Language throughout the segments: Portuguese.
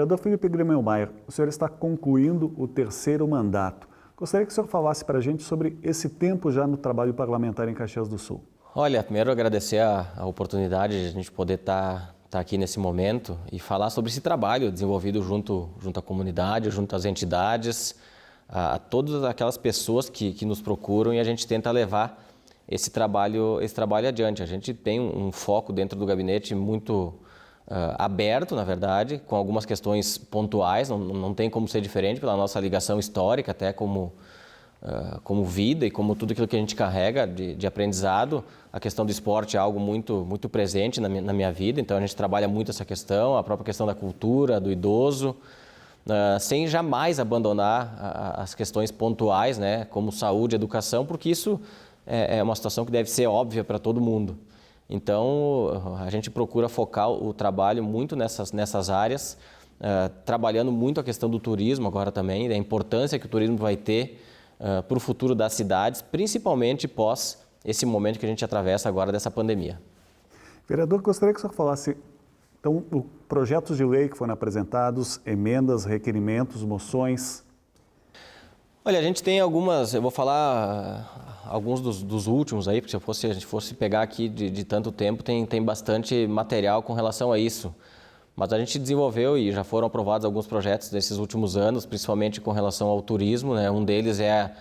Vereador Felipe Grimmelmaier, o senhor está concluindo o terceiro mandato. Gostaria que o senhor falasse para a gente sobre esse tempo já no trabalho parlamentar em Caxias do Sul. Olha, primeiro agradecer a oportunidade de a gente poder estar aqui nesse momento e falar sobre esse trabalho desenvolvido junto à comunidade, junto às entidades, a todas aquelas pessoas que nos procuram, e a gente tenta levar esse trabalho adiante. A gente tem um foco dentro do gabinete muito aberto, na verdade, com algumas questões pontuais, não tem como ser diferente pela nossa ligação histórica, até como vida e como tudo aquilo que a gente carrega de aprendizado. A questão do esporte é algo muito, muito presente na minha vida, então a gente trabalha muito essa questão, a própria questão da cultura, do idoso, sem jamais abandonar as questões pontuais, né, como saúde, educação, porque isso é uma situação que deve ser óbvia para todo mundo. Então, a gente procura focar o trabalho muito nessas áreas, trabalhando muito a questão do turismo agora também, da importância que o turismo vai ter para o futuro das cidades, principalmente pós esse momento que a gente atravessa agora dessa pandemia. Vereador, gostaria que o senhor falasse, então, os projetos de lei que foram apresentados, emendas, requerimentos, moções. Olha, a gente tem algumas, eu vou falar alguns dos últimos aí, porque se a gente fosse pegar aqui de tanto tempo, tem bastante material com relação a isso. Mas a gente desenvolveu e já foram aprovados alguns projetos nesses últimos anos, principalmente com relação ao turismo, né? Um deles é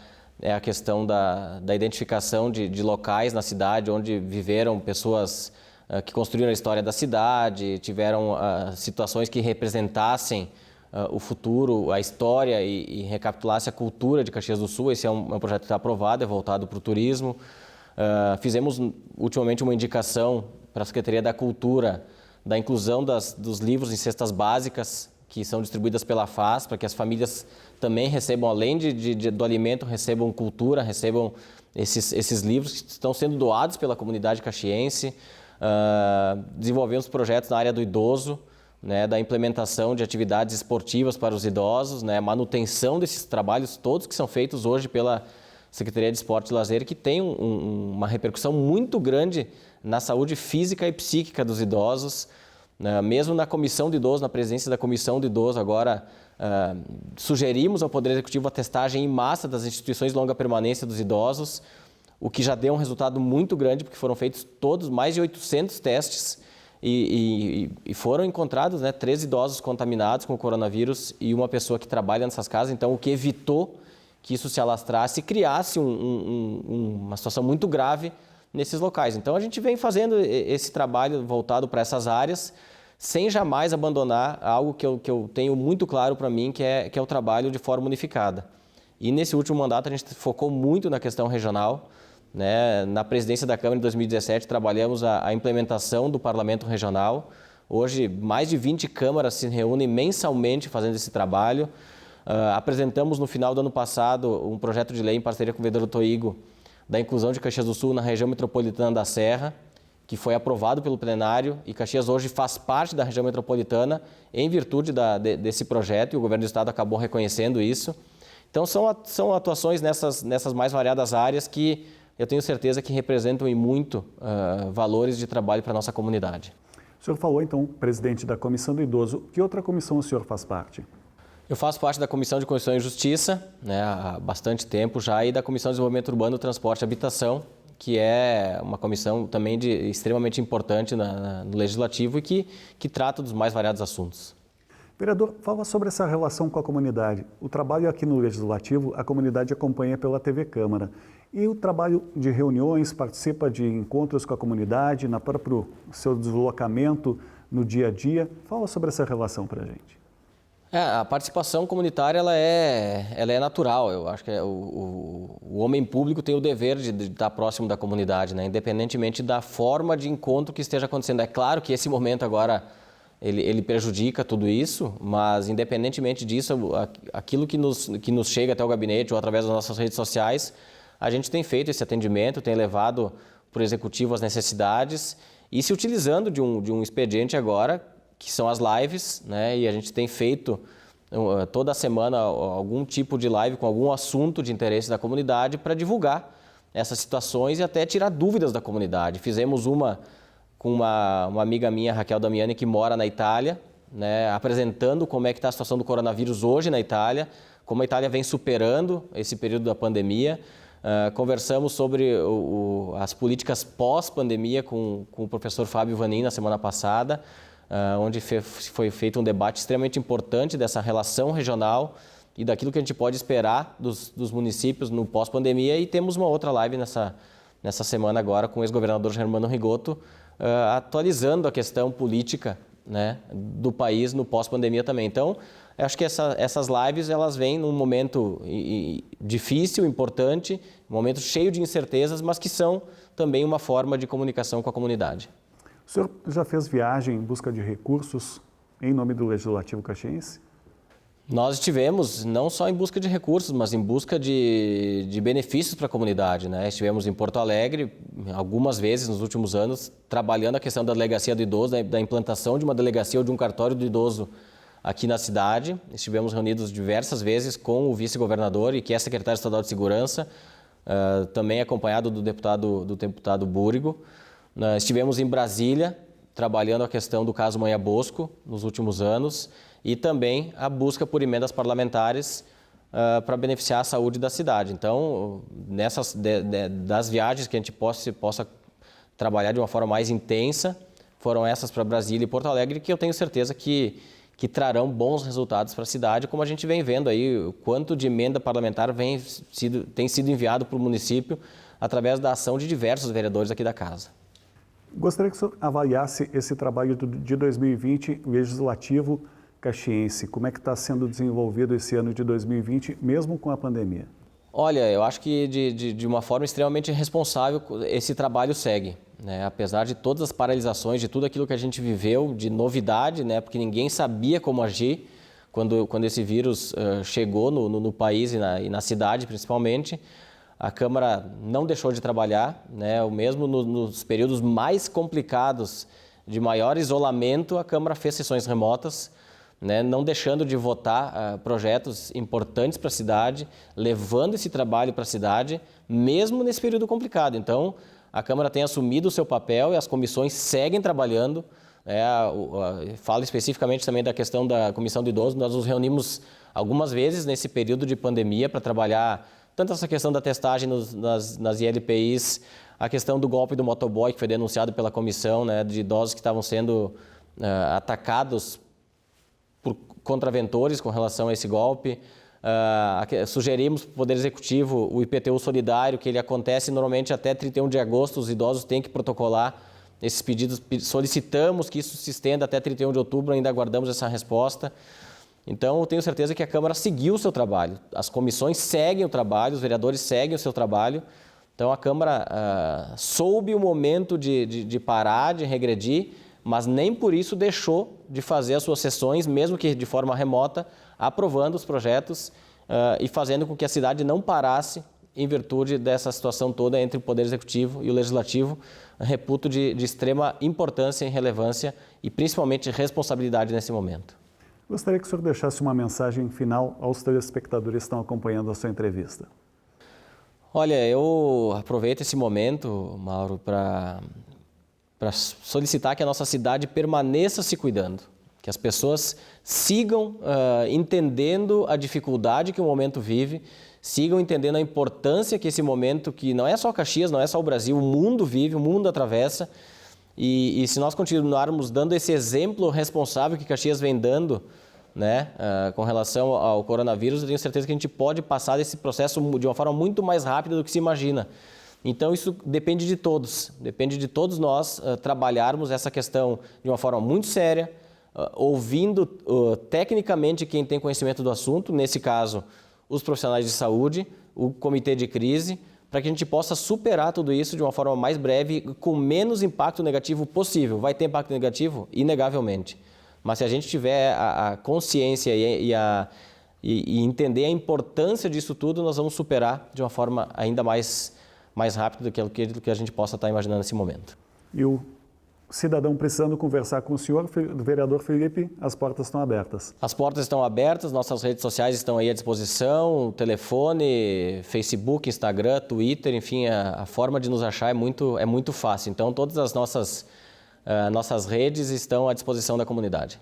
a questão da identificação de locais na cidade onde viveram pessoas que construíram a história da cidade, tiveram situações que representassem o futuro, a história e recapitulasse a cultura de Caxias do Sul. Esse é um projeto que está aprovado, é voltado para o turismo. Fizemos ultimamente uma indicação para a Secretaria da Cultura da inclusão dos livros em cestas básicas que são distribuídas pela FAS, para que as famílias também recebam, além do alimento, recebam cultura, recebam esses livros que estão sendo doados pela comunidade caxiense. Desenvolvemos projetos na área do idoso, né, da implementação de atividades esportivas para os idosos, né, manutenção desses trabalhos todos que são feitos hoje pela Secretaria de Esporte e Lazer, que tem uma repercussão muito grande na saúde física e psíquica dos idosos. Mesmo na Comissão de Idoso, na presidência da Comissão de Idoso, agora sugerimos ao Poder Executivo a testagem em massa das instituições de longa permanência dos idosos, o que já deu um resultado muito grande, porque foram feitos mais de 800 testes e foram encontrados, né, 13 idosos contaminados com o coronavírus e uma pessoa que trabalha nessas casas, então o que evitou que isso se alastrasse e criasse uma situação muito grave nesses locais. Então a gente vem fazendo esse trabalho voltado para essas áreas, sem jamais abandonar algo que eu tenho muito claro para mim, que é o trabalho de forma unificada. E nesse último mandato a gente focou muito na questão regional, né? Na presidência da Câmara em 2017 trabalhamos a implementação do Parlamento Regional. Hoje mais de 20 câmaras se reúnem mensalmente fazendo esse trabalho. Apresentamos no final do ano passado um projeto de lei em parceria com o vereador Toigo da inclusão de Caxias do Sul na região metropolitana da Serra, que foi aprovado pelo plenário, e Caxias hoje faz parte da região metropolitana em virtude desse projeto, e o governo do estado acabou reconhecendo isso. Então são atuações nessas mais variadas áreas que eu tenho certeza que representam e muito valores de trabalho para a nossa comunidade. O senhor falou, então, presidente da Comissão do Idoso. Que outra comissão o senhor faz parte? Eu faço parte da Comissão de Constituição e Justiça, né, há bastante tempo já, e da Comissão de Desenvolvimento Urbano, Transporte e Habitação, que é uma comissão também extremamente importante no Legislativo e que trata dos mais variados assuntos. Vereador, fala sobre essa relação com a comunidade. O trabalho aqui no Legislativo, a comunidade acompanha pela TV Câmara. E o trabalho de reuniões, participa de encontros com a comunidade, na próprio seu deslocamento no dia a dia. Fala sobre essa relação para a gente. A participação comunitária ela é natural. Eu acho que o homem público tem o dever de estar próximo da comunidade, né? Independentemente da forma de encontro que esteja acontecendo. É claro que esse momento agora ele prejudica tudo isso, mas independentemente disso, aquilo que nos chega até o gabinete ou através das nossas redes sociais, a gente tem feito esse atendimento, tem levado para o Executivo as necessidades e se utilizando de um expediente agora, que são as lives, né? E a gente tem feito toda semana algum tipo de live com algum assunto de interesse da comunidade para divulgar essas situações e até tirar dúvidas da comunidade. Fizemos uma com uma amiga minha, Raquel Damiani, que mora na Itália, né, apresentando como é que está a situação do coronavírus hoje na Itália, como a Itália vem superando esse período da pandemia. Conversamos sobre as políticas pós-pandemia com o professor Fábio Vanin na semana passada, onde foi feito um debate extremamente importante dessa relação regional e daquilo que a gente pode esperar dos municípios no pós-pandemia. E temos uma outra live nessa semana agora com o ex-governador Germano Rigotto, atualizando a questão política, né, do país no pós-pandemia também. Então, eu acho que essas lives elas vêm num momento difícil, importante, um momento cheio de incertezas, mas que são também uma forma de comunicação com a comunidade. O senhor já fez viagem em busca de recursos em nome do Legislativo Caxiense? Nós estivemos não só em busca de recursos, mas em busca de benefícios para a comunidade, né? Estivemos em Porto Alegre algumas vezes nos últimos anos, trabalhando a questão da delegacia do idoso, da implantação de uma delegacia ou de um cartório do idoso aqui na cidade. Estivemos reunidos diversas vezes com o vice-governador e que é secretário estadual de segurança, também acompanhado do deputado Búrigo. Estivemos em Brasília, trabalhando a questão do caso Manha Bosco nos últimos anos, e também a busca por emendas parlamentares para beneficiar a saúde da cidade. Então, das viagens que a gente possa trabalhar de uma forma mais intensa, foram essas para Brasília e Porto Alegre, que eu tenho certeza que trarão bons resultados para a cidade, como a gente vem vendo aí, o quanto de emenda parlamentar tem sido enviado para o município através da ação de diversos vereadores aqui da casa. Gostaria que o senhor avaliasse esse trabalho de 2020 legislativo caxiense. Como é que está sendo desenvolvido esse ano de 2020, mesmo com a pandemia? Olha, eu acho que de uma forma extremamente responsável esse trabalho segue, né? Apesar de todas as paralisações, de tudo aquilo que a gente viveu, de novidade, né? Porque ninguém sabia como agir quando esse vírus chegou no país e na cidade principalmente. A Câmara não deixou de trabalhar, né? Mesmo nos períodos mais complicados, de maior isolamento, a Câmara fez sessões remotas, né, não deixando de votar projetos importantes para a cidade, levando esse trabalho para a cidade, mesmo nesse período complicado. Então, a Câmara tem assumido o seu papel e as comissões seguem trabalhando. Falo especificamente também da questão da Comissão do Idoso. Nós nos reunimos algumas vezes nesse período de pandemia para trabalhar tanto essa questão da testagem nas ILPIs, a questão do golpe do motoboy, que foi denunciado pela comissão, né, de idosos que estavam sendo atacados por contraventores com relação a esse golpe. Sugerimos para o Poder Executivo o IPTU solidário, que ele acontece normalmente até 31 de agosto, os idosos têm que protocolar esses pedidos, solicitamos que isso se estenda até 31 de outubro, ainda aguardamos essa resposta. Então, eu tenho certeza que a Câmara seguiu o seu trabalho, as comissões seguem o trabalho, os vereadores seguem o seu trabalho. Então, a Câmara soube o momento de parar, de regredir, mas nem por isso deixou de fazer as suas sessões, mesmo que de forma remota, aprovando os projetos e fazendo com que a cidade não parasse em virtude dessa situação toda entre o Poder Executivo e o Legislativo. Reputo de extrema importância e relevância e principalmente responsabilidade nesse momento. Gostaria que o senhor deixasse uma mensagem final aos telespectadores que estão acompanhando a sua entrevista. Olha, eu aproveito esse momento, Mauro, para solicitar que a nossa cidade permaneça se cuidando, que as pessoas sigam entendendo a dificuldade que o momento vive, sigam entendendo a importância que esse momento, que não é só Caxias, não é só o Brasil, o mundo vive, o mundo atravessa, e se nós continuarmos dando esse exemplo responsável que Caxias vem dando, né, com relação ao coronavírus, eu tenho certeza que a gente pode passar desse processo de uma forma muito mais rápida do que se imagina. Então, isso depende de todos nós trabalharmos essa questão de uma forma muito séria, ouvindo tecnicamente quem tem conhecimento do assunto, nesse caso, os profissionais de saúde, o comitê de crise, para que a gente possa superar tudo isso de uma forma mais breve, com menos impacto negativo possível. Vai ter impacto negativo? Inegavelmente. Mas se a gente tiver a consciência e entender a importância disso tudo, nós vamos superar de uma forma ainda mais rápida do que a gente possa estar imaginando nesse momento. E o cidadão precisando conversar com o senhor, vereador Felipe, as portas estão abertas. As portas estão abertas, nossas redes sociais estão aí à disposição, telefone, Facebook, Instagram, Twitter, enfim, a forma de nos achar é muito fácil. Então, todas as nossas redes estão à disposição da comunidade.